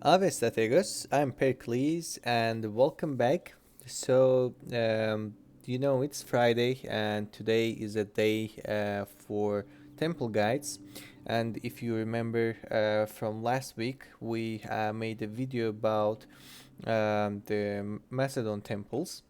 Ave strategos, I'm Pericles and welcome back. It's Friday and today is a day for temple guides. And if you remember from last week, we made a video about the Macedon temples.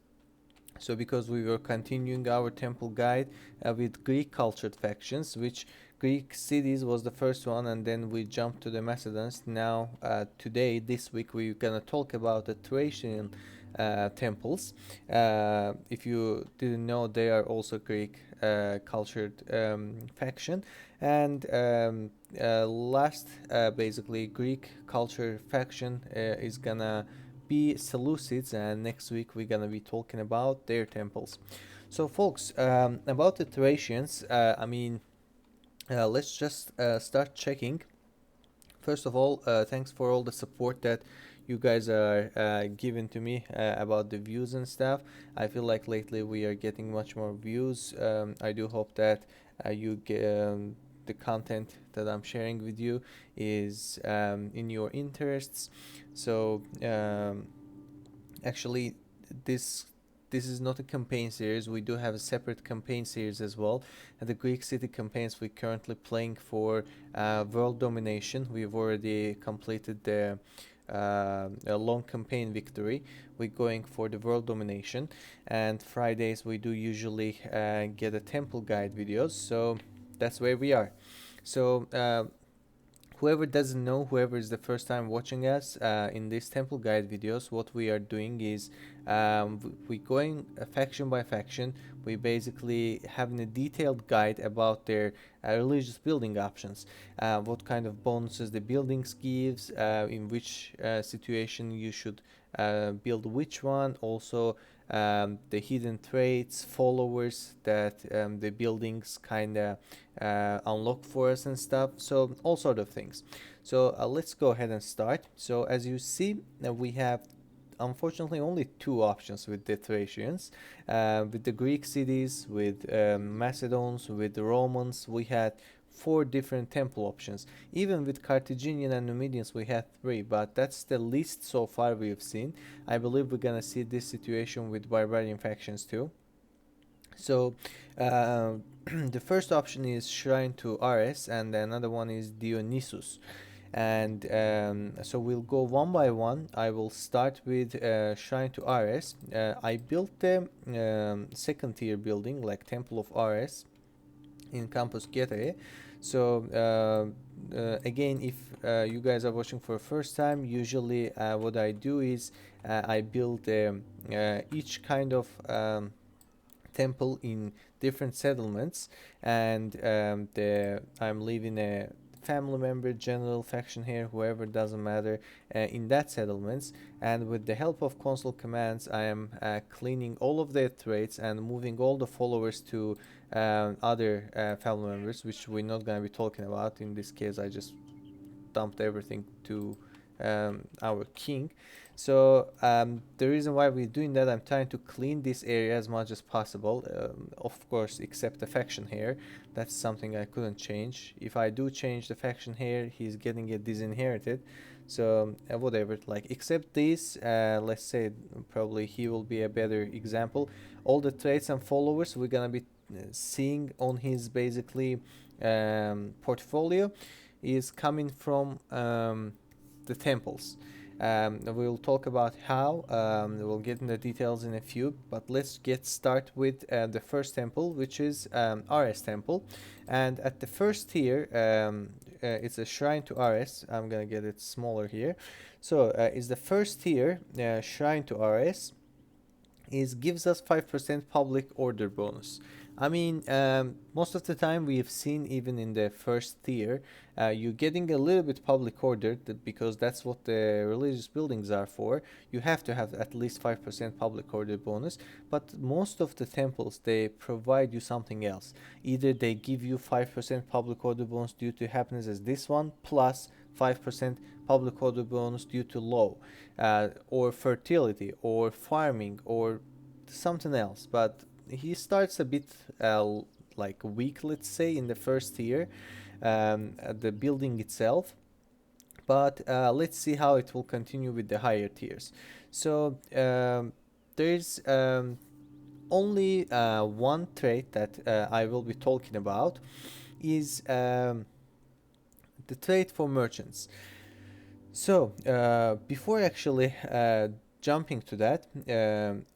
So because we were continuing our temple guide with Greek cultured factions, which Greek cities was the first one, and then we jumped to the Macedons. Now, today, this week, we're gonna talk about the Thracian temples. If you didn't know, they are also Greek cultured faction. And last, basically, Greek culture faction is gonna be Seleucids, and next week we're gonna be talking about their temples. So, folks, about the Thracians, let's just start checking. First of all, thanks for all the support that you guys are giving to me about the views and stuff. I feel like lately we are getting much more views. I do hope that you get the content that I'm sharing with you is in your interests. So actually, this this is not a campaign series. We do have a separate campaign series as well. And the Greek city campaigns we're currently playing for world domination. We've already completed the a long campaign victory. We're going for the world domination, and Fridays we do usually get a temple guide videos. So that's where we are. So whoever doesn't know, whoever is the first time watching us in these temple guide videos, what we are doing is we going faction by faction. We basically having a detailed guide about their religious building options, what kind of bonuses the buildings gives, in which situation you should build which one. Also, the hidden traits, followers that the buildings kind of unlock for us and stuff. So all sort of things. So let's go ahead and start. So as you see, we have unfortunately only two options with the Thracians. With the Greek cities, with Macedons, with the Romans, we had four different temple options. Even with Carthaginian and Numidians, we had three, but that's the least so far we've seen. I believe we're gonna see this situation with barbarian factions too. So the first option is Shrine to Ares, and another one is Dionysus. And so we'll go one by one. I will start with Shrine to Ares. I built the second tier building, like Temple of Ares, in Campus Getae. So again, if you guys are watching for the first time, usually what I do is I build each kind of temple in different settlements, and I'm leaving a family member, general, faction here, whoever, doesn't matter, in that settlements. And with the help of console commands, I am cleaning all of their traits and moving all the followers to other family members, which we're not going to be talking about. In this case, I just dumped everything to our king. So the reason why we're doing that, I'm trying to clean this area as much as possible. Of course, except the faction here. That's something I couldn't change. If I do change the faction here, he's getting it disinherited. So whatever, like, except this, let's say probably he will be a better example. All the traits and followers we're gonna be seeing on his basically portfolio is coming from the temples. We'll talk about how. We'll get into the details in a few, but let's get started with the first temple, which is Ares Temple. And at the first tier, it's a Shrine to Ares. I'm gonna get it smaller here. So is the first tier Shrine to Ares is gives us 5% public order bonus. I mean, most of the time we have seen, even in the first tier, you're getting a little bit public order because that's what the religious buildings are for. You have to have at least 5% public order bonus, but most of the temples, they provide you something else. Either they give you 5% public order bonus due to happiness as this one, plus 5% public order bonus due to law, or fertility, or farming, or something else. But he starts a bit like weak, let's say, in the first tier, the building itself. but let's see how it will continue with the higher tiers. So there's only one trait that I will be talking about is the trait for merchants. So before actually jumping to that,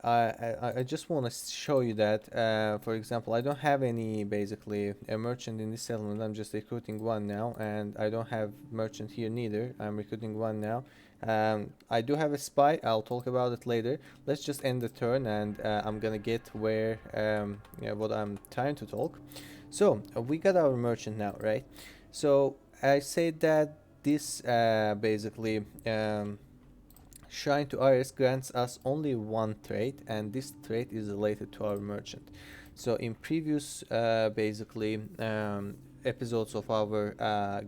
I just want to show you that, for example, I don't have any basically a merchant in this settlement. I'm just recruiting one now, and I don't have merchant here neither. I'm recruiting one now. I do have a spy. I'll talk about it later. Let's just end the turn, and I'm gonna get where yeah, what I'm trying to talk. So we got our merchant now, right? So I said that this basically Shrine to ARES grants us only one trait, and this trait is related to our merchant. So in previous basically episodes of our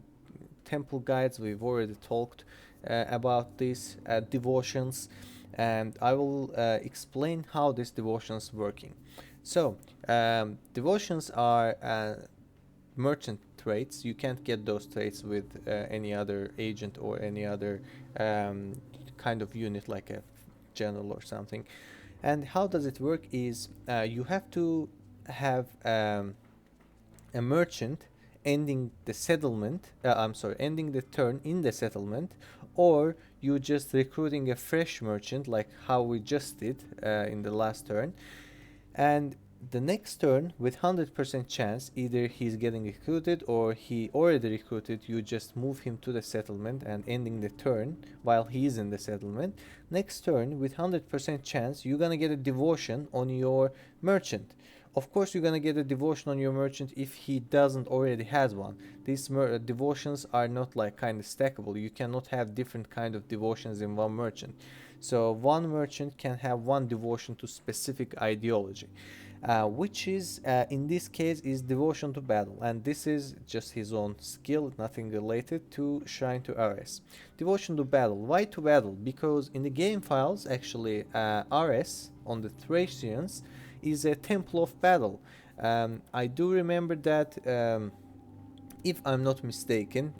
temple guides, we've already talked about these devotions, and I will explain how this devotions working. So devotions are merchant traits. You can't get those traits with any other agent or any other kind of unit like a general or something. And how does it work is you have to have a merchant ending the settlement, I'm sorry, ending the turn in the settlement, or you just recruiting a fresh merchant like how we just did in the last turn. And the next turn, with 100% chance, either he's getting recruited or he already recruited, you just move him to the settlement and ending the turn while he's in the settlement. Next turn, with 100% chance, you're gonna get a devotion on your merchant. Of course, you're gonna get a devotion on your merchant if he doesn't already has one. These devotions are not like kind of stackable. You cannot have different kind of devotions in one merchant. So one merchant can have one devotion to specific ideology, which is in this case is devotion to battle, and this is just his own skill, nothing related to Shrine to ARES. Devotion to battle. Why to battle? Because in the game files, actually, ARES on the Thracians is a temple of battle. I do remember that. If I'm not mistaken,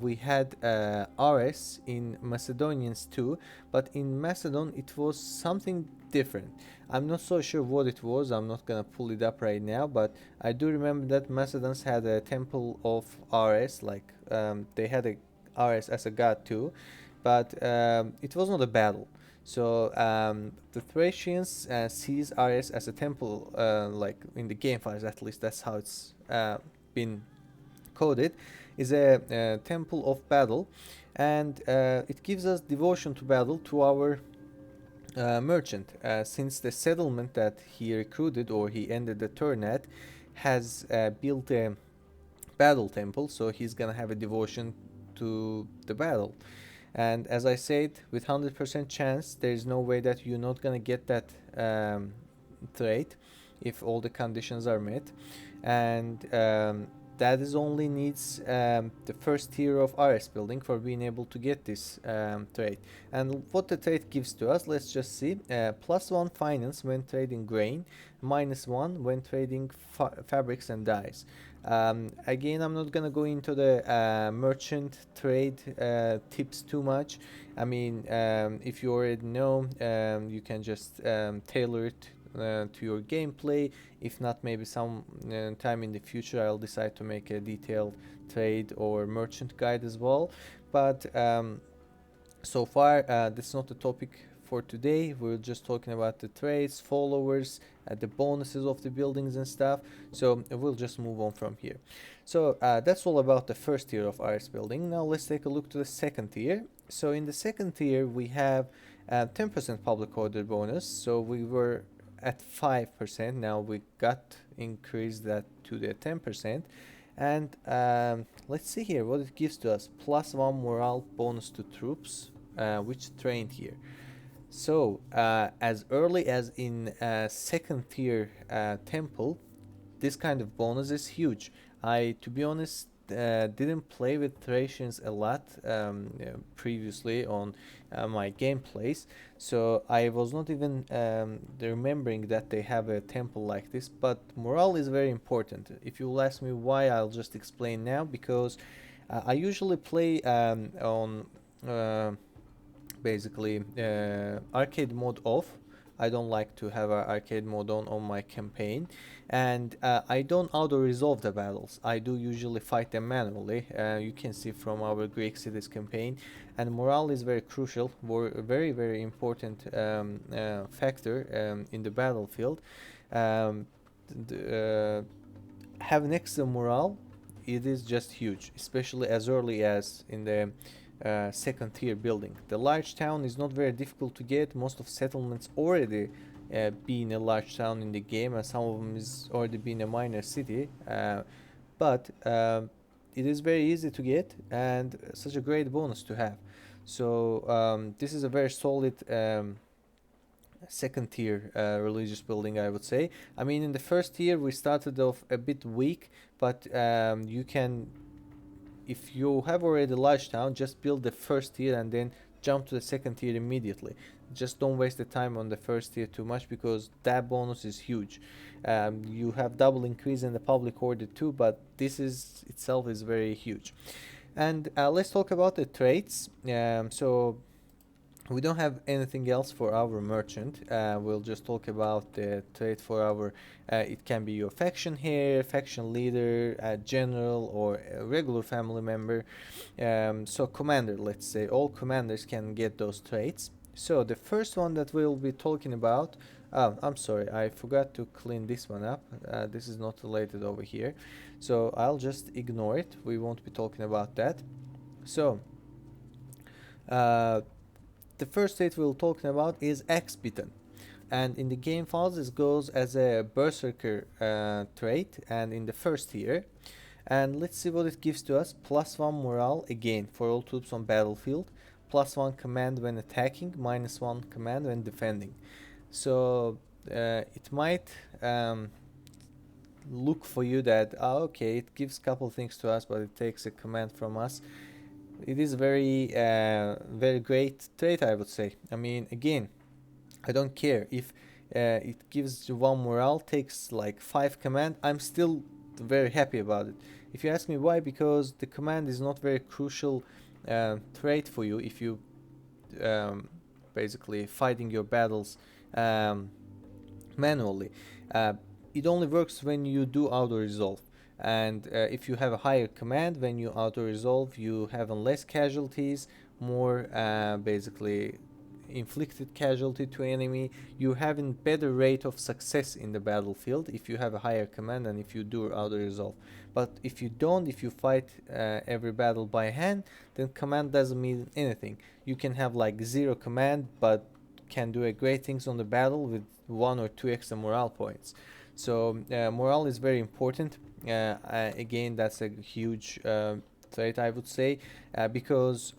we had ARES in Macedonians too, but in Macedon it was something different. I'm not so sure what it was. I'm not gonna pull it up right now, but I do remember that Macedons had a temple of ARES, like they had a ARES as a god too, but it was not a battle. So the Thracians sees ARES as a temple, like in the game files at least. That's how it's been coded, is a temple of battle, and it gives us devotion to battle to our merchant, since the settlement that he recruited or he ended the turn at has built a battle temple, so he's gonna have a devotion to the battle. And as I said, with 100% chance, there is no way that you're not gonna get that trait if all the conditions are met. And that is only needs the first tier of ARES building for being able to get this trait. And what the trait gives to us, let's just see. +1 finance when trading grain, -1 when trading fabrics and dyes. Again, I'm not gonna go into the merchant trade tips too much. I mean, if you already know, you can just tailor it to your gameplay. If not, maybe some time in the future I'll decide to make a detailed trade or merchant guide as well. But so far that's not the topic for today. We're just talking about the trades, followers, the bonuses of the buildings and stuff. So we'll just move on from here. So that's all about the first tier of ARES building. Now let's take a look to the second tier. So in the second tier we have 10% public order bonus. So we were at 5%. Now we got increased that to the 10%. And let's see here what it gives to us. +1 morale bonus to troops, which trained here. So as early as in second tier temple, this kind of bonus is huge. To be honest, didn't play with Thracians a lot previously on my gameplays, so I was not even remembering that they have a temple like this. But morale is very important. If you'll ask me why, I'll just explain now. Because I usually play on basically arcade mode off. I don't like to have an arcade mode on my campaign, and I don't auto resolve the battles. I do usually fight them manually. You can see from our Greek cities campaign, and morale is very crucial, very important factor in the battlefield. Um, Having extra morale, it is just huge, especially as early as in the second tier building. The large town is not very difficult to get. Most of settlements already being a large town in the game, and some of them is already being a minor city. But it is very easy to get and such a great bonus to have. So this is a very solid second tier religious building, I would say. I mean, in the first tier we started off a bit weak, but you can, if you have already large town, just build the first tier and then jump to the second tier immediately. Just don't waste the time on the first tier too much, because that bonus is huge. You have double increase in the public order too, but this is itself is very huge. And let's talk about the traits. So we don't have anything else for our merchant. We'll just talk about the trait for our it can be your faction here, faction leader, general, or a regular family member. So commander, let's say all commanders can get those traits. So the first one that we'll be talking about, I'm sorry, I forgot to clean this one up. This is not related over here, so I'll just ignore it. We won't be talking about that. So uh, the first trait we'll talking about is Axe-Bitten, and in the game files it goes as a berserker trait, and in the first tier. And let's see what it gives to us. +1 morale again for all troops on battlefield, +1 command when attacking, -1 command when defending. So it might look for you that okay, it gives couple things to us, but it takes a command from us. It is very great trait, I would say. I mean, again, I don't care if it gives you 1 morale, takes like 5 command. I'm still very happy about it. If you ask me why, because the command is not very crucial trait for you if you basically fighting your battles manually. Uh, it only works when you do auto resolve. And if you have a higher command, when you auto resolve, you have less casualties, more basically inflicted casualty to enemy. You have a better rate of success in the battlefield if you have a higher command and if you do auto resolve. But if you don't, if you fight every battle by hand, then command doesn't mean anything. You can have like 0 command, but can do a great things on the battle with 1 or 2 extra morale points. So morale is very important. Again, that's a huge trait, I would say, because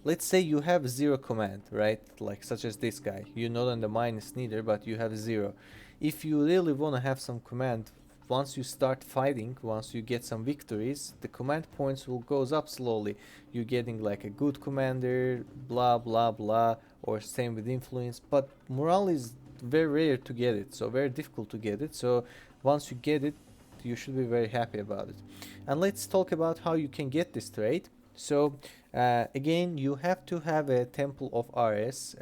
let's say you have 0 command, right? Like such as this guy. You're not on the minus neither, but you have 0. If you really want to have some command, once you start fighting, once you get some victories, the command points will goes up slowly. You're getting like a good commander, blah blah blah, or same with influence. But morale is very rare to get it, so very difficult to get it. So once you get it, you should be very happy about it. And let's talk about how you can get this trait. So again, you have to have a temple of ARES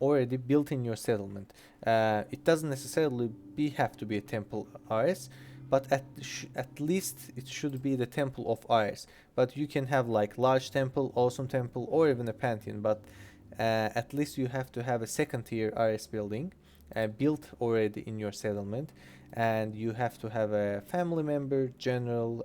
already built in your settlement. It doesn't necessarily have to be a temple ARES, but at least it should be the temple of ARES. But you can have like large temple, awesome temple, or even a pantheon. But at least you have to have a second tier ARES building built already in your settlement, and you have to have a family member, general,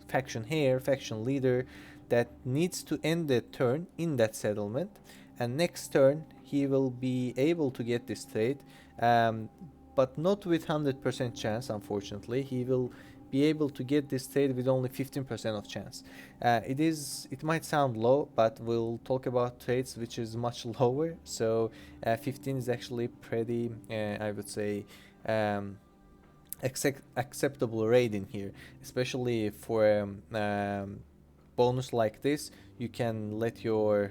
faction heir, faction leader that needs to end the turn in that settlement, and next turn he will be able to get this trait, but not with 100% chance. Unfortunately, he will be able to get this trait with only 15% of chance. It might sound low, but we'll talk about traits which is much lower. So 15 is actually pretty, I would say, acceptable rating here, especially for bonus like this. You can let your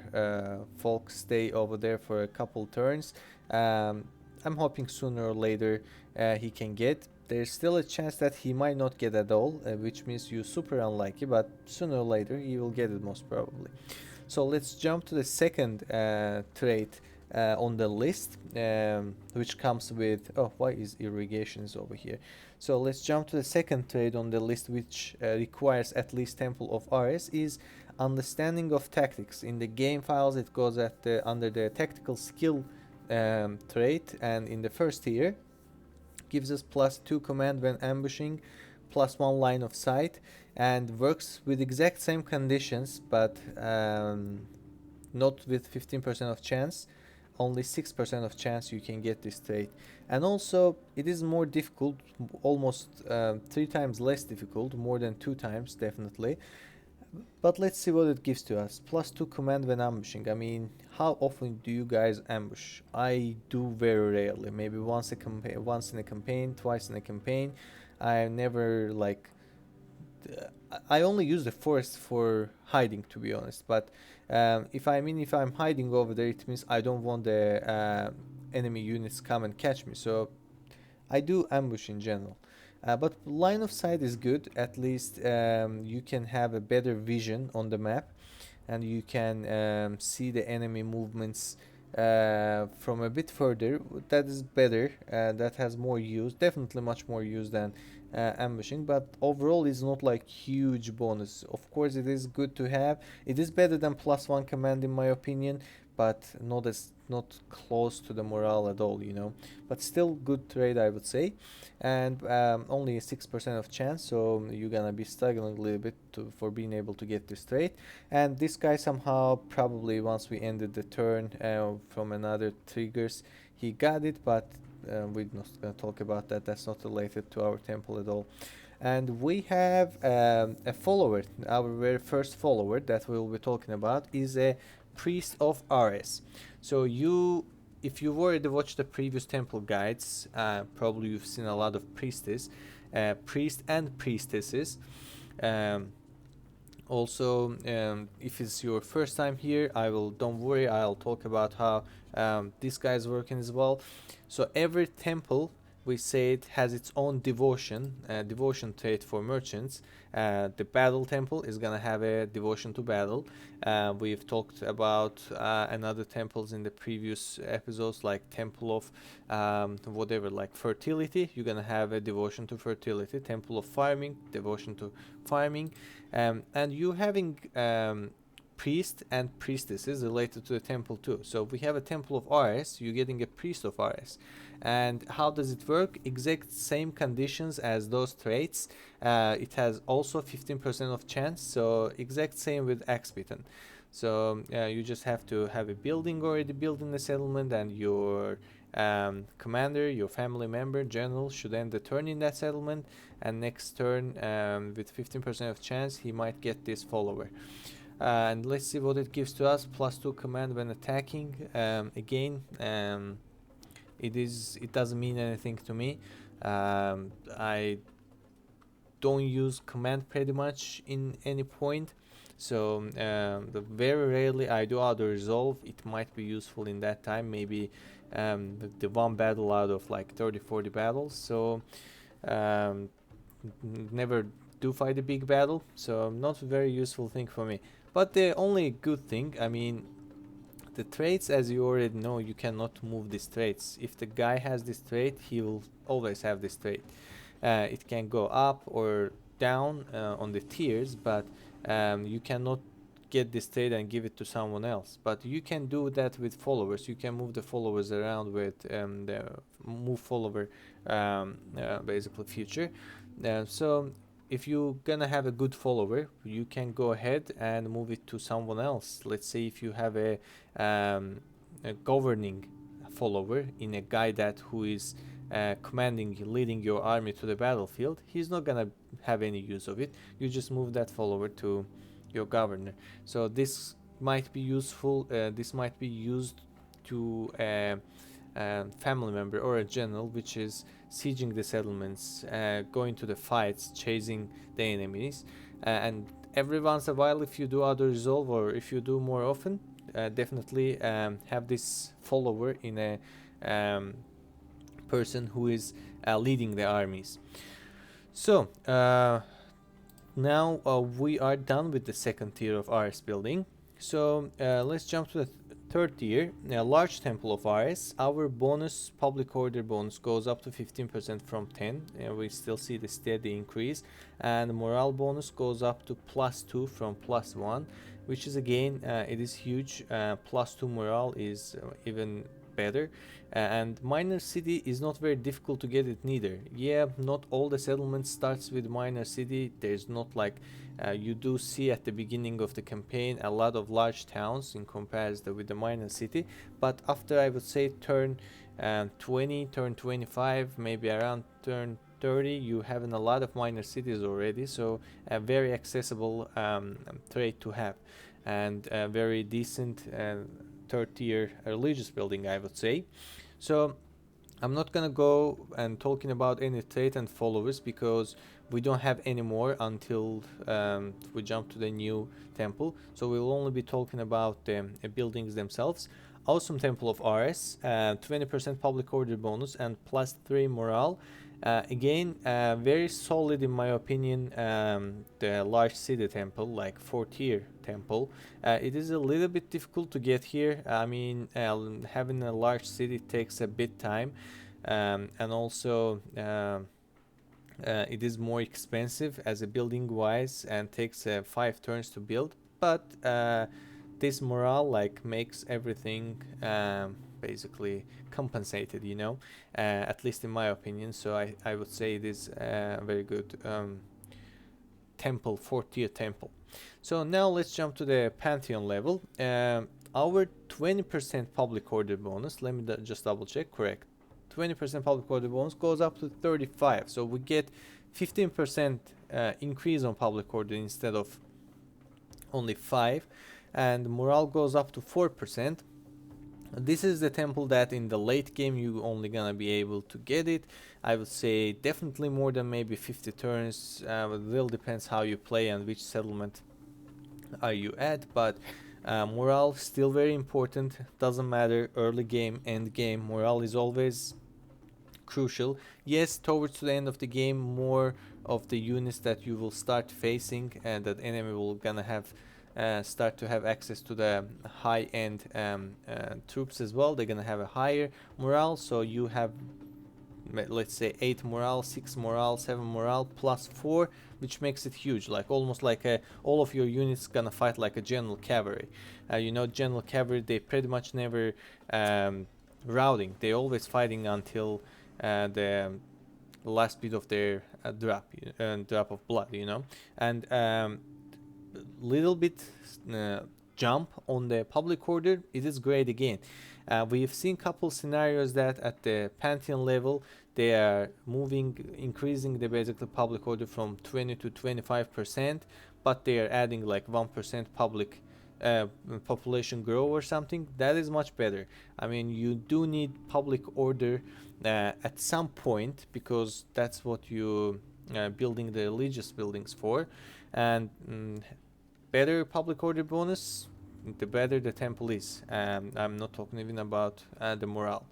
folks stay over there for a couple turns. I'm hoping sooner or later he can get. there's still a chance that he might not get at all, which means you're super unlucky, but sooner or later he will get it most probably. So let's jump to the second trait on the list, which comes with, oh, why is irrigation is over here? So let's jump to the second trait on the list, which requires at least Temple of Ares, is understanding of tactics. In the game files it goes at the under the tactical skill trait, and in the first tier gives us +2 command when ambushing, +1 line of sight, and works with exact same conditions, but not with 15% of chance. Only 6% of chance you can get this trait. And also it is more difficult, almost 3 times less difficult, more than 2 times definitely. But let's see what it gives to us. +2 command when ambushing. I mean, how often do you guys ambush? I do very rarely. Maybe once in a campaign, twice in a campaign. I never like. I only use the forest for hiding, to be honest. But if I'm hiding over there, it means I don't want the enemy units come and catch me. So I do ambush in general. But line of sight is good. At least you can have a better vision on the map, and you can see the enemy movements from a bit further. That is better. That has more use, definitely much more use than ambushing. But overall, it's not like huge bonus. Of course, it is good to have. It is better than +1 command in my opinion, but not close to the morale at all, you know. But still good trade, I would say. And only a 6% of chance, so you're gonna be struggling a little bit for being able to get this trade. And this guy somehow, probably once we ended the turn from another triggers, he got it, but we're not gonna talk about that. That's not related to our temple at all. And we have a follower. Our very first follower that we'll be talking about is a priest of Ares. So if you've already watched the previous temple guides, probably you've seen a lot of priests and priestesses. Also, if it's your first time here, don't worry, I'll talk about how this guy's working as well. So every temple, we say, it has its own devotion trait for merchants. The battle temple is gonna have a devotion to battle. We've talked about another temples in the previous episodes, like temple of whatever, like fertility. You're gonna have a devotion to fertility. Temple of farming, devotion to farming, and you having priest and priestesses related to the temple too. So if we have a temple of Ares, you're getting a priest of Ares. And how does it work? Exact same conditions as those traits. It has also 15% of chance, so exact same with Axbiton. So you just have to have a building already built in the settlement, and your commander, your family member, general should end the turn in that settlement, and next turn with 15% of chance he might get this follower. And let's see what it gives to us. +2 command when attacking. Again, it doesn't mean anything to me. I don't use command pretty much in any point, so very rarely I do auto resolve. It might be useful in that time, maybe the one battle out of like 30-40 battles. So never do fight a big battle, so not a very useful thing for me. But the only good thing, I mean, the traits, as you already know, you cannot move these traits. If the guy has this trait, he will always have this trait. It can go up or down on the tiers, but you cannot get this trait and give it to someone else. But you can do that with followers. You can move the followers around with the move follower basically feature. So if you're gonna have a good follower, you can go ahead and move it to someone else. Let's say if you have a governing follower in a guy who is leading your army to the battlefield, he's not gonna have any use of it. You just move that follower to your governor. So this might be useful. This might be used to a family member or a general which is sieging the settlements, going to the fights, chasing the enemies, and every once in a while, if you do auto resolve or if you do more often, definitely have this follower in a person who is leading the armies. So now we are done with the second tier of ARES building. So let's jump to the third tier. Large temple of ARES. Our bonus, public order bonus, goes up to 15% from 10. We still see the steady increase, and the morale bonus goes up to +2 from +1, which is again it is huge. +2 morale is even better. And minor city is not very difficult to get it neither. Yeah, not all the settlements starts with minor city. There's not like you do see at the beginning of the campaign a lot of large towns in comparison with the minor city, but after, I would say, turn 20, turn 25, maybe around turn 30, you have a lot of minor cities already. So a very accessible trade to have, and a very decent third tier religious building, I would say. So I'm not gonna go and talking about any trade and followers, because we don't have any more until we jump to the new temple. So we'll only be talking about the buildings themselves. Awesome Temple of ARES, 20% public order bonus and +3 morale. Again, very solid in my opinion. The large city temple, like 4-tier temple, it is a little bit difficult to get here. I mean, having a large city takes a bit time, and also it is more expensive as a building wise and takes 5 turns to build. But this morale like makes everything basically compensated, you know, at least in my opinion. So I would say it is a very good temple, 4-tier temple. So now let's jump to the Pantheon level. Our 20% public order bonus, let me just double check, correct, 20% public order bonus goes up to 35. So we get 15% increase on public order instead of only 5, and morale goes up to 4%. This is the temple that in the late game you only gonna be able to get it. I would say definitely more than maybe 50 turns. It really depends how you play and which settlement are you at, but morale still very important. Doesn't matter early game, end game, morale is always crucial. Yes, towards the end of the game, more of the units that you will start facing and that enemy will gonna have start to have access to the high-end troops as well. They're gonna have a higher morale, so you have, let's say, 8 morale, 6 morale, 7 morale +4, which makes it huge, like almost like all of your units gonna fight like a general cavalry. You know, general cavalry, they pretty much never routing. They always fighting until the last bit of their drop of blood, you know. And little bit jump on the public order, it is great again. We've seen couple scenarios that at the Pantheon level they are increasing the basically public order from 20 to 25%, but they are adding like 1% public population grow or something. That is much better. I mean, you do need public order at some point, because that's what you building the religious buildings for. And better public order bonus, the better the temple is. I'm not talking even about the morale.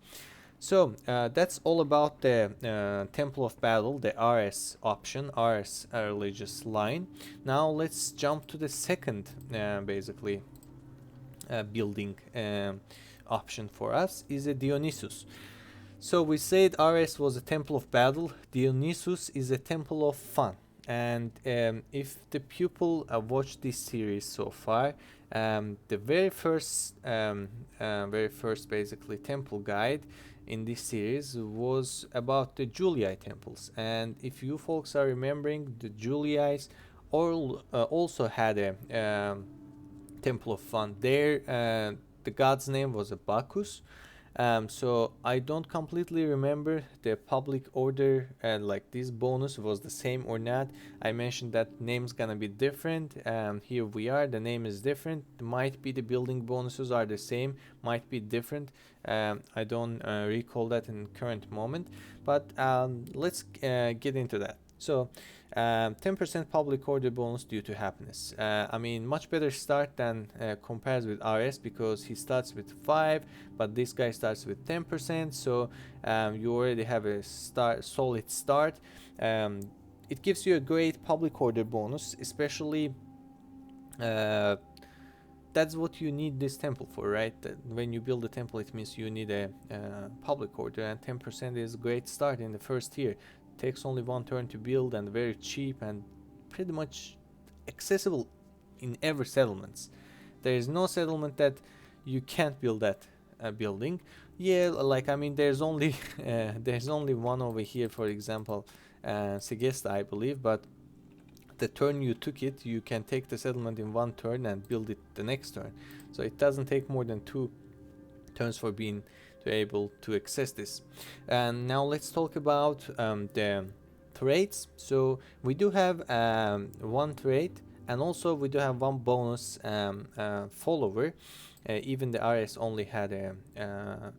So that's all about the Temple of Battle, the ARES option, ARES religious line. Now let's jump to the second basically building option for us, is a DIONYSUS. So we said ARES was a temple of battle. DIONYSUS is a temple of fun. And if the pupil watched this series so far, the very first basically temple guide in this series was about the Julii temples. And if you folks are remembering, the Juliis also had a temple of fun. There, the god's name was Bacchus. So I don't completely remember the public order and like this bonus was the same or not. I mentioned that name's gonna be different. Here we are, the name is different. Might be the building bonuses are the same, might be different. I don't recall that in current moment, but let's get into that. So 10% public order bonus due to happiness. I mean, much better start than compares with ARES, because he starts with 5, but this guy starts with 10%. So you already have a solid start. It gives you a great public order bonus, especially that's what you need this temple for, right? When you build a temple, it means you need a public order, and 10% is a great start in the first tier. Takes only 1 turn to build, and very cheap, and pretty much accessible in every settlements. There is no settlement that you can't build that building. Yeah, like, I mean, there's only one over here, for example, Segesta, I believe, but the turn you took it, you can take the settlement in 1 turn and build it the next turn. So it doesn't take more than 2 turns for being able to access this. And now let's talk about the traits. So we do have 1 trait, and also we do have 1 bonus follower. Even the RS only had a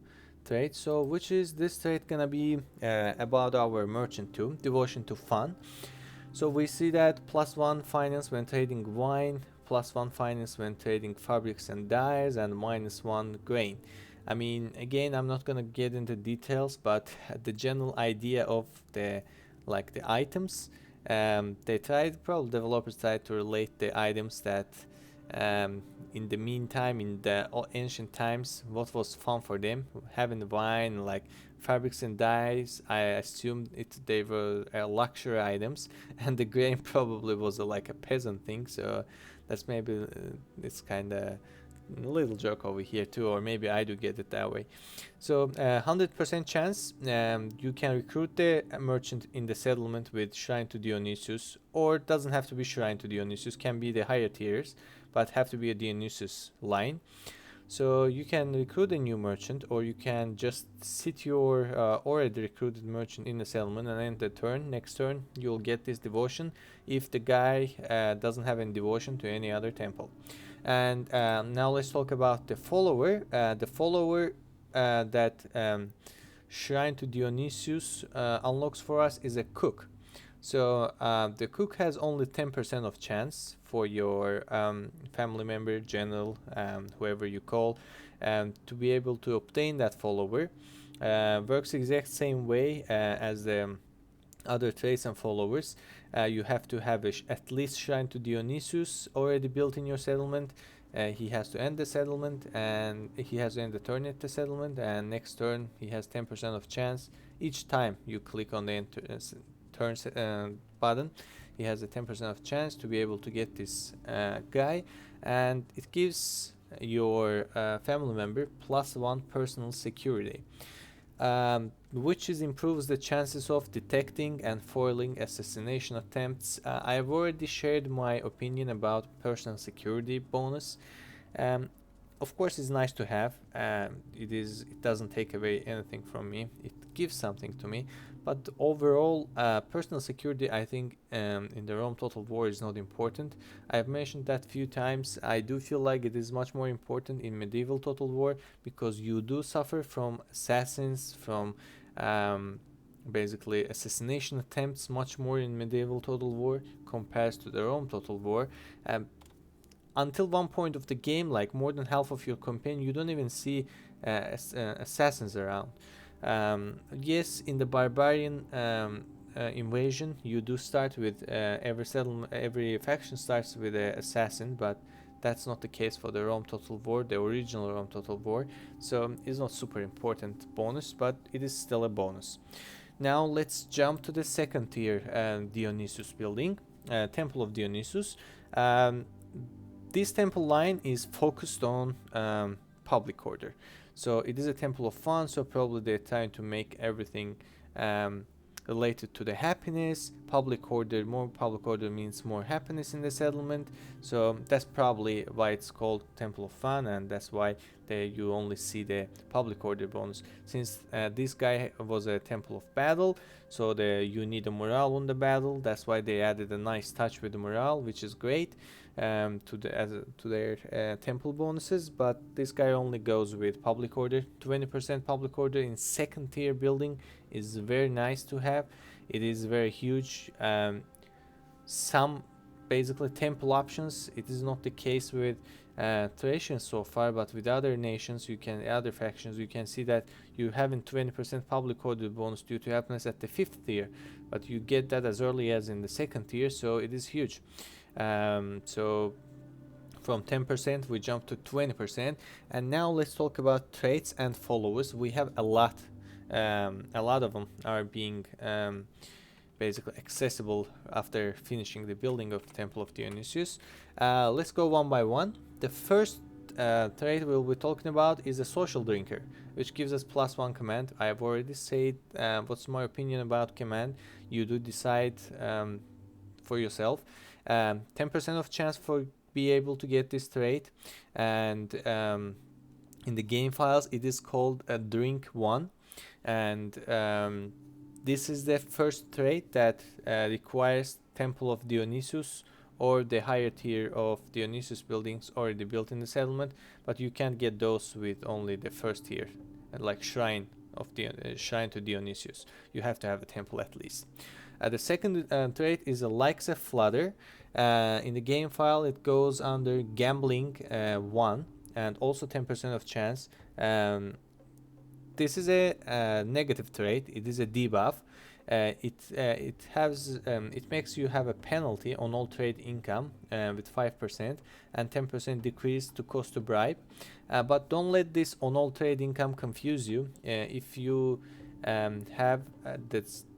trait. So which is this trait gonna be about our merchant too, devotion to fun. So we see that +1 finance when trading wine, +1 finance when trading fabrics and dyes, and -1 grain. I mean, again, I'm not gonna get into details, but the general idea of the items, probably developers tried to relate the items that in the meantime, in the ancient times, what was fun for them, having wine, like fabrics and dyes. I assumed they were luxury items, and the grain probably was like a peasant thing. So that's maybe it's kind of a little joke over here too, or maybe I do get it that way. So 100% chance you can recruit the merchant in the settlement with Shrine to Dionysus, or doesn't have to be Shrine to Dionysus, can be the higher tiers, but have to be a Dionysus line. So you can recruit a new merchant, or you can just sit your already recruited merchant in the settlement, and end the turn. Next turn you'll get this devotion if the guy doesn't have any devotion to any other temple. And now let's talk about the follower. The follower that Shrine to Dionysus unlocks for us is a cook. So the cook has only 10% of chance for your family member, general, whoever you call, to be able to obtain that follower. Works exact same way as the other traits and followers. You have to have at least Shrine to Dionysus already built in your settlement. He has to end the settlement, and he has to end the turn at the settlement, and next turn he has 10% of chance each time you click on the turn button. He has a 10% of chance to be able to get this guy, and it gives your family member +1 personal security, which improves the chances of detecting and foiling assassination attempts. I've already shared my opinion about personal security bonus. Um, of course, it's nice to have. It doesn't take away anything from me. It gives something to me. But overall, personal security, I think, in the Rome Total War is not important. I've mentioned that few times. I do feel like it is much more important in medieval Total War, because you do suffer from assassins, from basically assassination attempts much more in medieval Total War compared to the Rome Total War. Until one point of the game, like more than half of your campaign, you don't even see assassins around. Yes, in the barbarian invasion, you do start with every faction starts with an assassin, but that's not the case for the Rome Total War, the original Rome Total War. So it's not super important bonus, but it is still a bonus. Now let's jump to the second tier Dionysus building, Temple of Dionysus. This temple line is focused on public order. So it is a temple of fun, so probably they're trying to make everything related to the happiness. More public order means more happiness in the settlement. So that's probably why it's called Temple of Fun, and that's why you only see the public order bonus. Since this guy was a Temple of Battle, so you need a morale on the battle. That's why they added a nice touch with the morale, which is great. To their temple bonuses, but this guy only goes with public order. 20% public order in second tier building is very nice to have. It is very huge. Some basically temple options. It is not the case with Thracians so far, but with other nations, other factions, you can see that you having 20% public order bonus due to happiness at the 5th tier, but you get that as early as in the 2nd tier, so it is huge. So from 10% we jump to 20%, and now let's talk about traits and followers. We have a lot of them are being basically accessible after finishing the building of the Temple of Dionysus. Let's go one by one. The first trait we'll be talking about is a social drinker, which gives us +1 command. I have already said what's my opinion about command. You do decide for yourself. 10% of chance for be able to get this trait, and in the game files it is called a drink 1, and this is the first trait that requires Temple of Dionysus or the higher tier of Dionysus buildings already built in the settlement, but you can't get those with only the first tier, like shrine to Dionysus. You have to have a temple at least. The second trait is a likes a flutter. In the game file it goes under gambling 1 and also 10% of chance. This is a negative trait. It is a debuff. It makes you have a penalty on all trade income with 5% and 10% decrease to cost to bribe. But don't let this on all trade income confuse you. If you have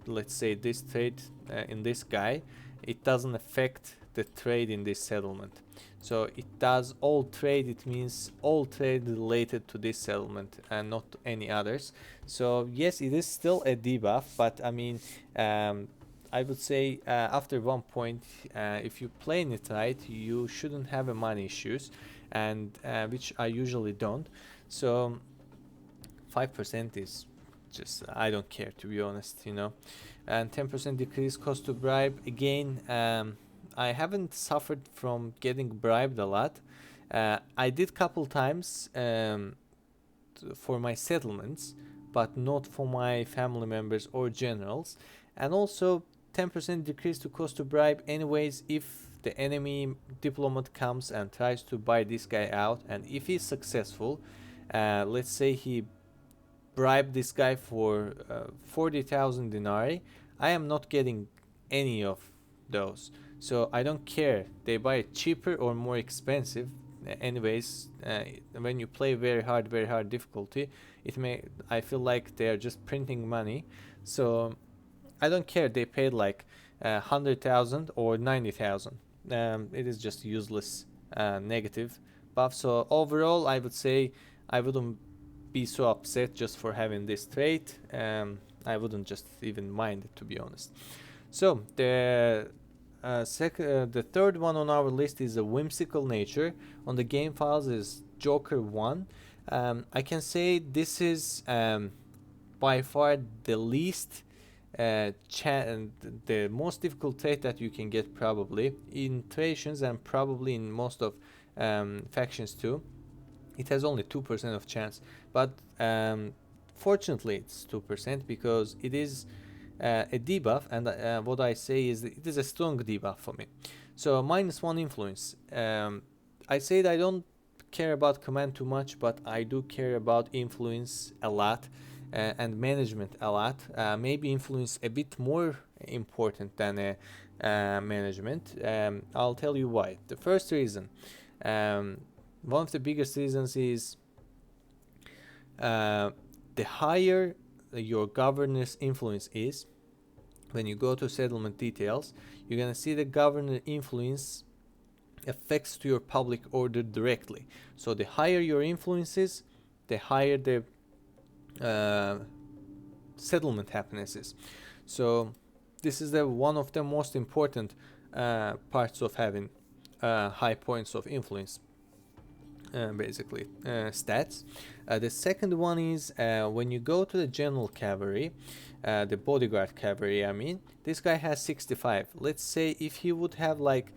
let's say this trade in this guy, it doesn't affect the trade in this settlement. So it does all trade. It means all trade related to this settlement and not any others. So yes, it is still a debuff, but I mean, I would say after one point, if you play it right, you shouldn't have a money issues, and which I usually don't. So 5% is just, I don't care, to be honest, you know. And 10% decrease cost to bribe. Again, I haven't suffered from getting bribed a lot. I did couple times for my settlements, but not for my family members or generals. And also 10% decrease to cost to bribe anyways if the enemy diplomat comes and tries to buy this guy out, and if he's successful, let's say he bribed this guy for 40,000 denarii, I am not getting any of those. So I don't care. They buy it cheaper or more expensive. Anyways, when you play very hard difficulty, I feel like they are just printing money. So I don't care. They paid like 100,000 or 90,000. It is just useless negative buff. So overall, I would say I wouldn't be so upset just for having this trait. I wouldn't just even mind it, to be honest. So the third one on our list is a whimsical nature. On the game files is Joker 1. I can say this is by far the least the most difficult trait that you can get probably in Thracians and probably in most of factions too. It has only 2% of chance, but fortunately it's 2% because it is a debuff, and what I say is that it is a strong debuff for me. So -1 influence. I said I don't care about command too much, but I do care about influence a lot and management a lot. Maybe influence a bit more important than management. I'll tell you why. The first reason, one of the biggest reasons is the higher your governor's influence is. When you go to settlement details, you're gonna see the governor influence affects to your public order directly. So the higher your influence is, the higher the settlement happiness is. So this is one of the most important parts of having high points of influence. Basically stats. The second one is when you go to the general cavalry, the bodyguard cavalry, I mean, this guy has 65. Let's say if he would have like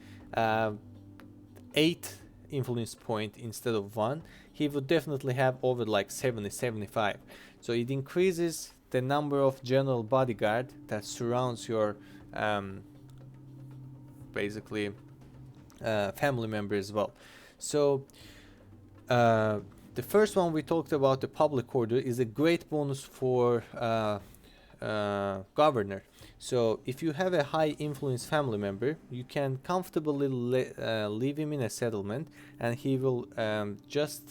8 influence point instead of 1, he would definitely have over like 70, 75. So it increases the number of general bodyguard that surrounds your basically family member as well. So the first one we talked about, the public order, is a great bonus for governor. So if you have a high influence family member, you can comfortably leave him in a settlement, and he will just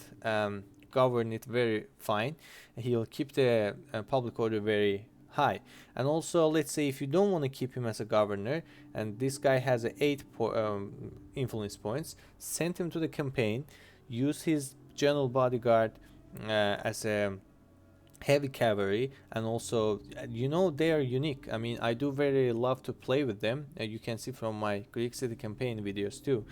govern it very fine. He will keep the public order very high. And also, let's say if you don't want to keep him as a governor, and this guy has a 8 influence points, send him to the campaign, use his general bodyguard as a heavy cavalry, and also they are unique. I mean, I do very love to play with them. You can see from my Greek City campaign videos too.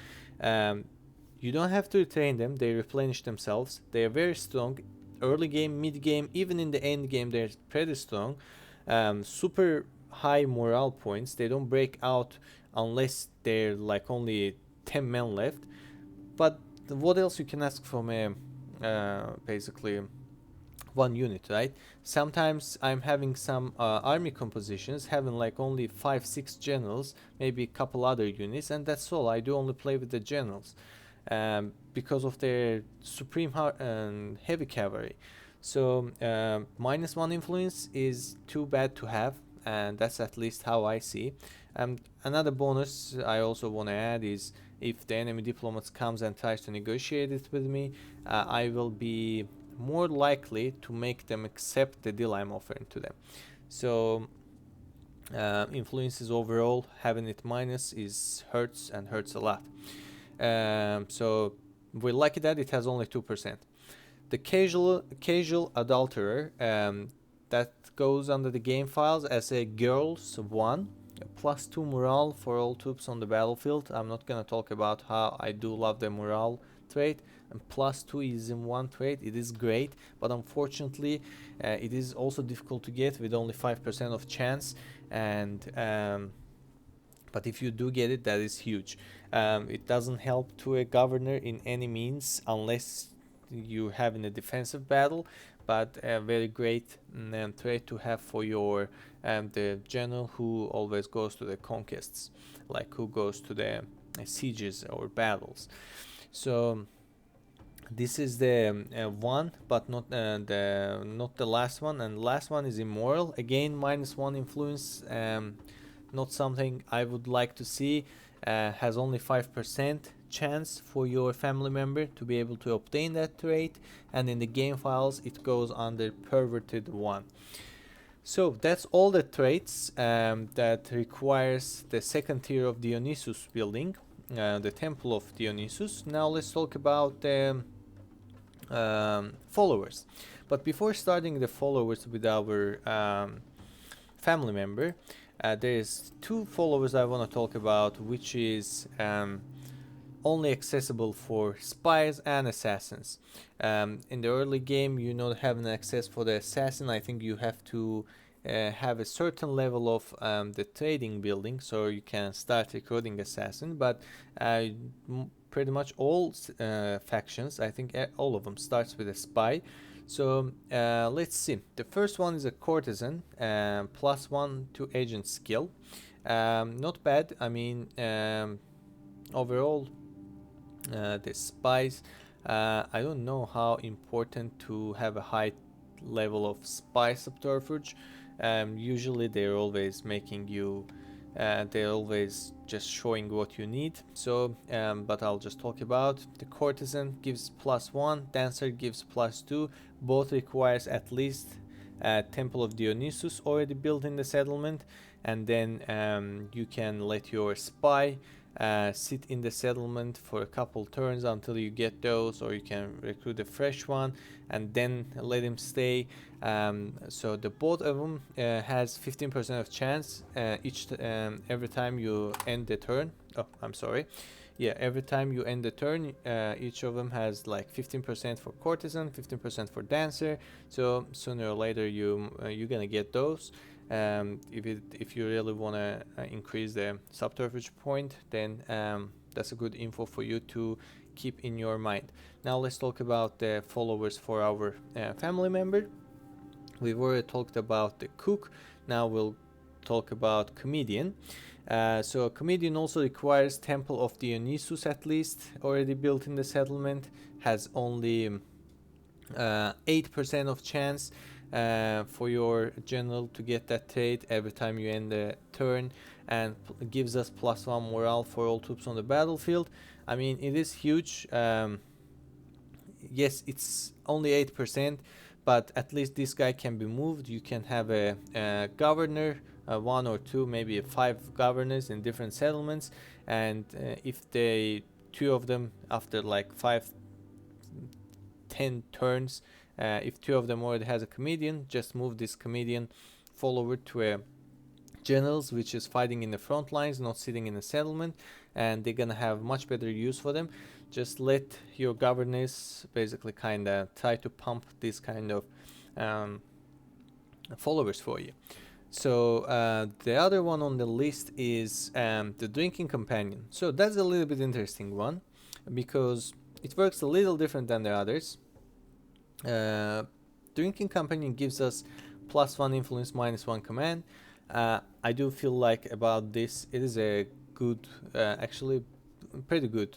You don't have to train them, they replenish themselves. They are very strong early game, mid game, even in the end game they're pretty strong. Super high morale points. They don't break out unless they're like only 10 men left. But what else you can ask from a basically one unit, right? Sometimes I'm having some army compositions having like only 5-6 generals, maybe a couple other units, and that's all. I do only play with the generals because of their supreme heavy cavalry. So -1 influence is too bad to have, and that's at least how I see. Another bonus I also want to add is if the enemy diplomat comes and tries to negotiate it with me, I will be more likely to make them accept the deal I'm offering to them. So influences overall, having it minus hurts a lot. So we're lucky that it has only 2%. The casual adulterer, that goes under the game files as a girls 1, +2 morale for all troops on the battlefield. I'm not gonna talk about how I do love the morale trait, and +2 is in one trait. It is great, but unfortunately it is also difficult to get with only 5% of chance, and but if you do get it, that is huge. It doesn't help to a governor in any means unless you have in a defensive battle, but a very great trait to have for your the general who always goes to the conquests, like who goes to the sieges or battles. So this is the one, but not the last one. And the last one is immoral. Again, -1 influence. Not something I would like to see. Has only 5% chance for your family member to be able to obtain that trait, and in the game files it goes under perverted 1. So that's all the traits that requires the second tier of Dionysus building, the Temple of Dionysus. Now let's talk about the followers. But before starting the followers with our family member, there's 2 followers I want to talk about, which is only accessible for spies and assassins. In the early game, you not having access for the assassin. I think you have to have a certain level of the trading building so you can start recruiting assassin, but pretty much all factions, I think all of them starts with a spy. So let's see. The first one is a courtesan, +1 to agent skill. Not bad. I mean, overall, the spies, I don't know how important to have a high level of spy subterfuge. Usually they're always making you they're always just showing what you need. So but I'll just talk about the courtesan gives +1, dancer gives +2. Both requires at least Temple of Dionysus already built in the settlement, and then you can let your spy sit in the settlement for a couple turns until you get those, or you can recruit a fresh one and then let him stay. So the both of them has 15% of chance each every time you end the turn. Oh, I'm sorry. Yeah, every time you end the turn, each of them has like 15% for courtesan, 15% for dancer. So sooner or later you're gonna get those. If you really want to increase the subterfuge point, then that's a good info for you to keep in your mind. Now let's talk about the followers for our family member. We've already talked about the cook. Now we'll talk about comedian. So a comedian also requires Temple of Dionysus at least already built in the settlement. Has only 8% of chance for your general to get that trait every time you end the turn, and gives us +1 morale for all troops on the battlefield. I mean, it is huge. Yes, it's only 8%, but at least this guy can be moved. You can have a governor, one or two, maybe 5 governors in different settlements, and if they 2 of them after like 5-10 turns, if 2 of them already has a comedian, just move this comedian forward to a generals, which is fighting in the front lines, not sitting in a settlement, and they're gonna have much better use for them. Just let your governors basically kind of try to pump this kind of followers for you. So the other one on the list is the drinking companion. So that's a little bit interesting one because it works a little different than the others. Drinking companion gives us +1 influence, -1 command. I do feel like about this, it is a good, actually pretty good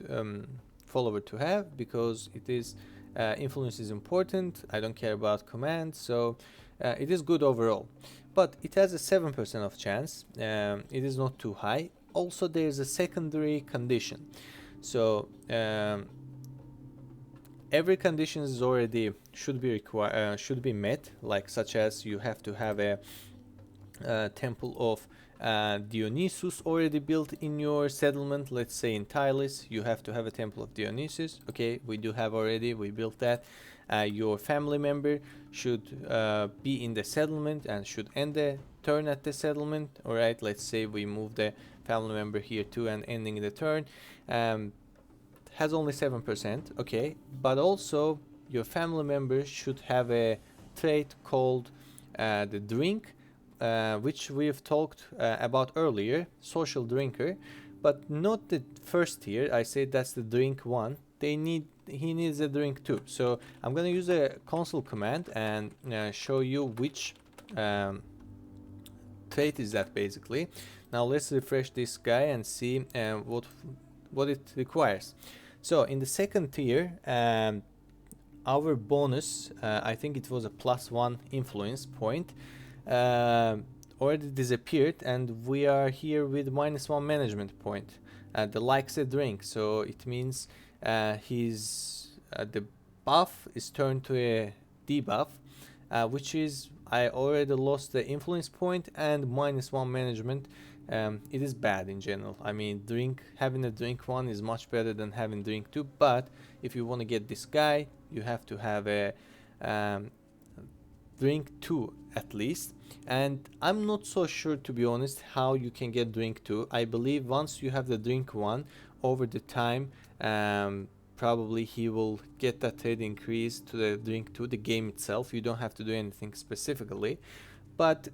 follower to have, because it is influence is important. I don't care about command, so it is good overall. But it has a 7% of chance. It is not too high. Also, there is a secondary condition. So every condition is already should be met, like such as you have to have a temple of Dionysus already built in your settlement. Let's say in Tylis you have to have a temple of Dionysus. Okay, we do have already, we built that. Your family member should be in the settlement and should end the turn at the settlement. All right, let's say we move the family member here too and ending the turn. Has only 7%. Okay, but also your family member should have a trait called the drink, which we've talked about earlier, social drinker, but not the first tier. I say that's the drink one. He needs a drink too. So I'm gonna use a console command and show you which trait is that basically. Now let's refresh this guy and see what it requires. So in the second tier, our bonus, I think it was a +1 influence point, already disappeared, and we are here with -1 management point. The likes a drink, so it means the buff is turned to a debuff, which is I already lost the influence point and -1 management. It is bad in general. I mean, having a drink 1 is much better than having drink 2, but if you want to get this guy, you have to have a drink 2 at least. And I'm not so sure, to be honest, how you can get drink 2. I believe once you have the drink 1, over the time, probably he will get that trade increase to the drink 2, the game itself. You don't have to do anything specifically, but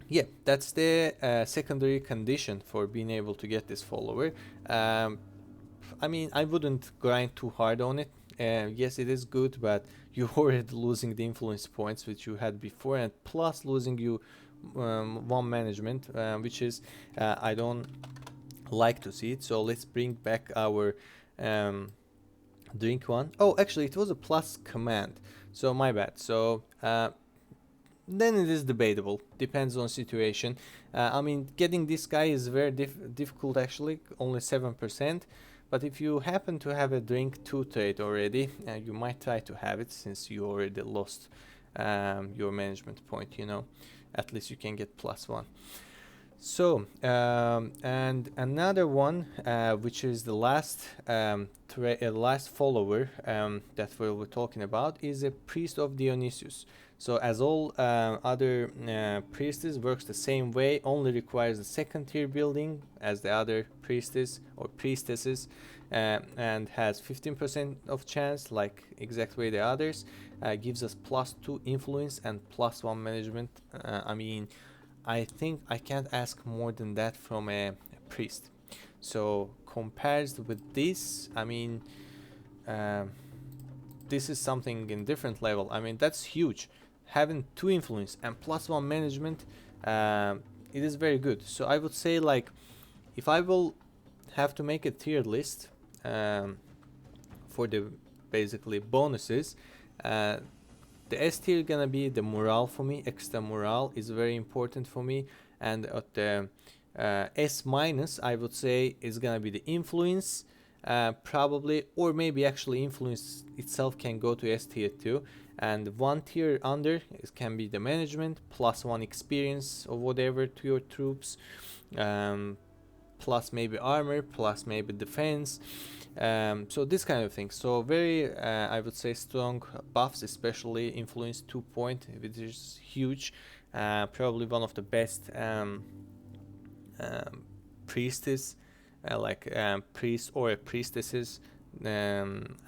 yeah, that's the secondary condition for being able to get this follower. I mean, I wouldn't grind too hard on it. Yes, it is good, but you're already losing the influence points which you had before, and plus losing you 1 management, which is I don't like to see it. So let's bring back our drink 1. Oh, actually it was a plus command, so my bad. So then it is debatable, depends on situation. I mean, getting this guy is very difficult actually, only 7%, but if you happen to have a drink 2 trait already, you might try to have it, since you already lost your management point, you know. At least you can get +1. So and another one, which is the last last follower that we're talking about, is a priest of Dionysus. So as all other priestess, works the same way, only requires the second tier building as the other priestess or priestesses, and has 15% of chance, like exactly the others. Gives us +2 influence and +1 management. I mean, I think I can't ask more than that from a priest. So compared with this, I mean, this is something in different level. I mean, that's huge. having 2 influence and +1 management, it is very good. So I would say, like, if I will have to make a tier list for the basically bonuses, the S tier gonna be the morale for me. Extra morale is very important for me, and at the S minus, I would say, is gonna be the influence, probably, or maybe actually influence itself can go to S tier too. And 1 tier under can be the management, +1 experience or whatever to your troops, plus maybe armor, plus maybe defense. So this kind of thing. So very, I would say, strong buffs, especially influence 2 point, which is huge. Probably one of the best priestess, priests or priestesses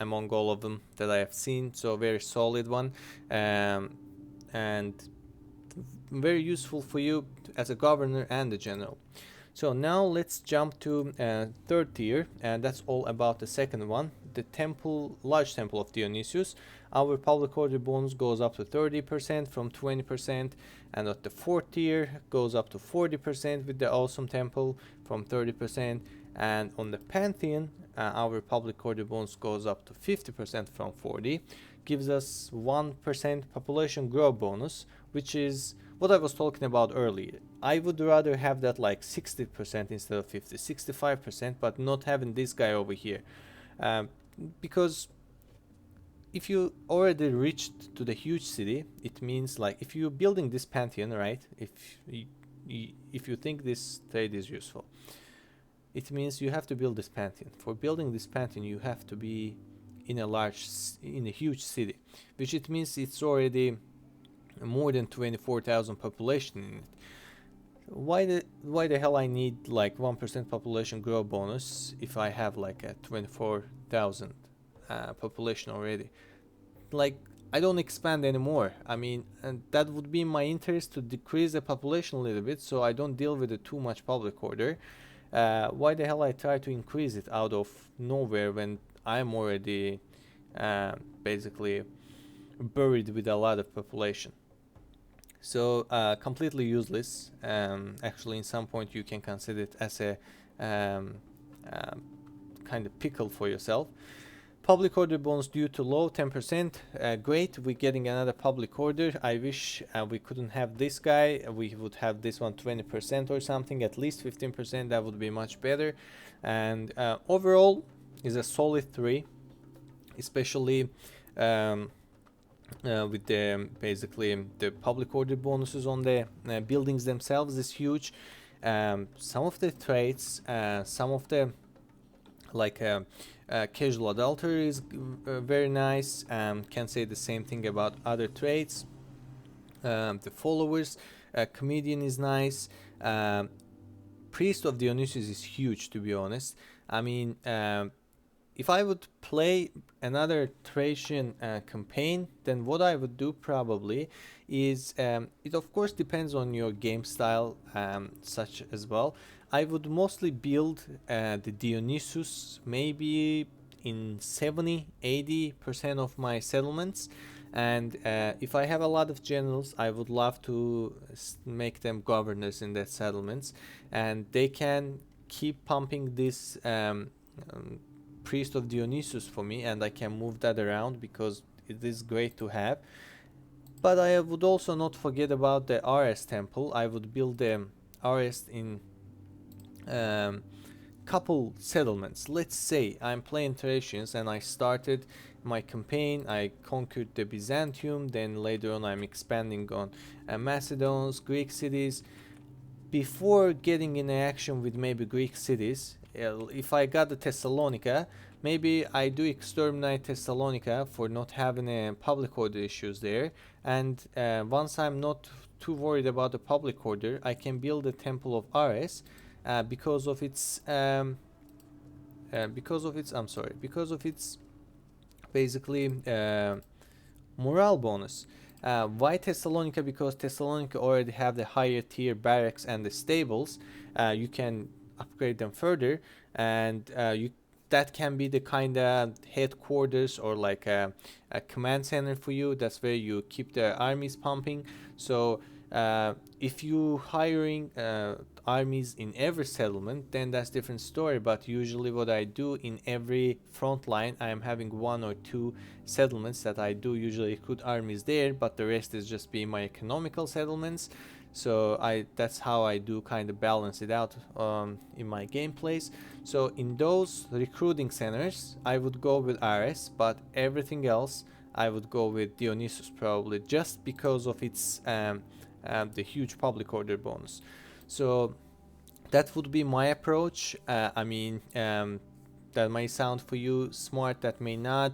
among all of them that I have seen. So very solid one, and very useful for you as a governor and a general. So now let's jump to 3rd tier, and that's all about the second one, the temple, large temple of Dionysus. Our public order bonus goes up to 30% from 20%, and at the 4th tier goes up to 40% with the awesome temple from 30%, and on the Pantheon, our public order bonus goes up to 50% from 40, gives us 1% population growth bonus, which is what I was talking about earlier. I would rather have that like 60% instead of 50, 65%, but not having this guy over here. Because if you already reached to the huge city, it means, like, if you're building this Pantheon, right? If you think this trade is useful, it means you have to build this Pantheon. For building this Pantheon, you have to be in a huge city, which it means it's already more than 24,000 population in it. Why the hell I need like 1% population growth bonus if I have like a 24,000 population already? Like, I don't expand anymore. I mean, and that would be in my interest to decrease the population a little bit so I don't deal with too much public order. Why the hell I try to increase it out of nowhere when I'm already basically buried with a lot of population? So completely useless. Actually, in some point you can consider it as a kind of pickle for yourself. Public order bonus due to low, 10%. Great, we're getting another public order. I wish we couldn't have this guy. We would have this one 20% or something, at least 15%. That would be much better. And overall is a solid 3, especially with the basically the public order bonuses on the buildings themselves is huge. Some of the traits, some of the like casual adultery is very nice. Can say the same thing about other traits. The followers, comedian is nice. Priest of Dionysus is huge, to be honest. I mean, if I would play another Thracian campaign, then what I would do probably is, it of course depends on your game style, such as well. I would mostly build the Dionysus maybe in 70-80% of my settlements, and if I have a lot of generals, I would love to make them governors in that settlements, and they can keep pumping this Priest of Dionysus for me, and I can move that around because it is great to have. But I would also not forget about the ARES temple. I would build the ARES in couple settlements. Let's say I'm playing Thracians and I started my campaign, I conquered the Byzantium, then later on I'm expanding on Macedons, Greek cities. Before getting in action with maybe Greek cities, if I got the Thessalonica, maybe I do exterminate Thessalonica for not having public order issues there, and once I'm not too worried about the public order, I can build a temple of Ares because of its basically morale bonus. Why Thessalonica? Because Thessalonica already have the higher tier barracks and the stables. You can upgrade them further, and that can be the kind of headquarters or like a command center for you. That's where you keep the armies pumping. So if you hiring armies in every settlement, then that's different story. But usually what I do in every front line, I am having 1 or 2 settlements that I do usually recruit armies there, but the rest is just being my economical settlements. So that's how I do kind of balance it out in my gameplays. So in those recruiting centers, I would go with ARES, but everything else I would go with DIONYSUS probably, just because of its the huge public order bonus. So that would be my approach. I mean, that may sound for you smart, that may not.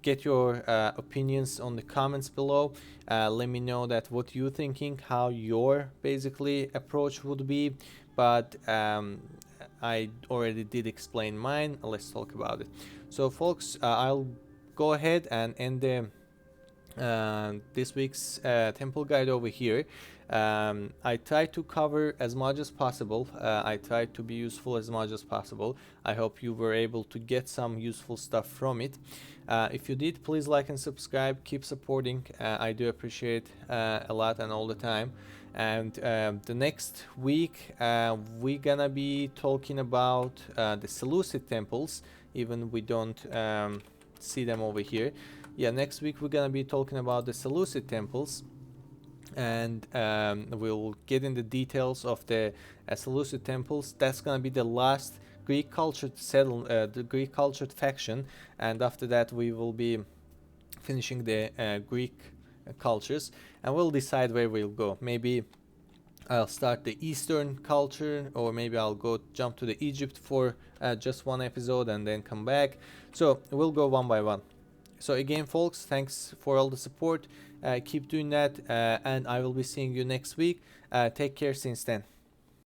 Get your opinions on the comments below. Let me know that what you thinking, how your basically approach would be. But I already did explain mine. Let's talk about it. So folks, I'll go ahead and end the this week's temple guide over here. I try to cover as much as possible. I try to be useful as much as possible. I hope you were able to get some useful stuff from it. If you did, please like and subscribe. Keep supporting. I do appreciate a lot and all the time. And the next week we're gonna be talking about the Seleucid temples, even we don't see them over here. Yeah, next week we're gonna be talking about the Seleucid temples, and we'll get in the details of the Seleucid temples. That's gonna be the last Greek cultured the Greek cultured faction, and after that we will be finishing the Greek cultures, and we'll decide where we'll go. Maybe I'll start the Eastern culture, or maybe I'll go jump to the Egypt for just one episode and then come back. So we'll go one by one. So again, folks, thanks for all the support. Keep doing that, and I will be seeing you next week. Take care since then.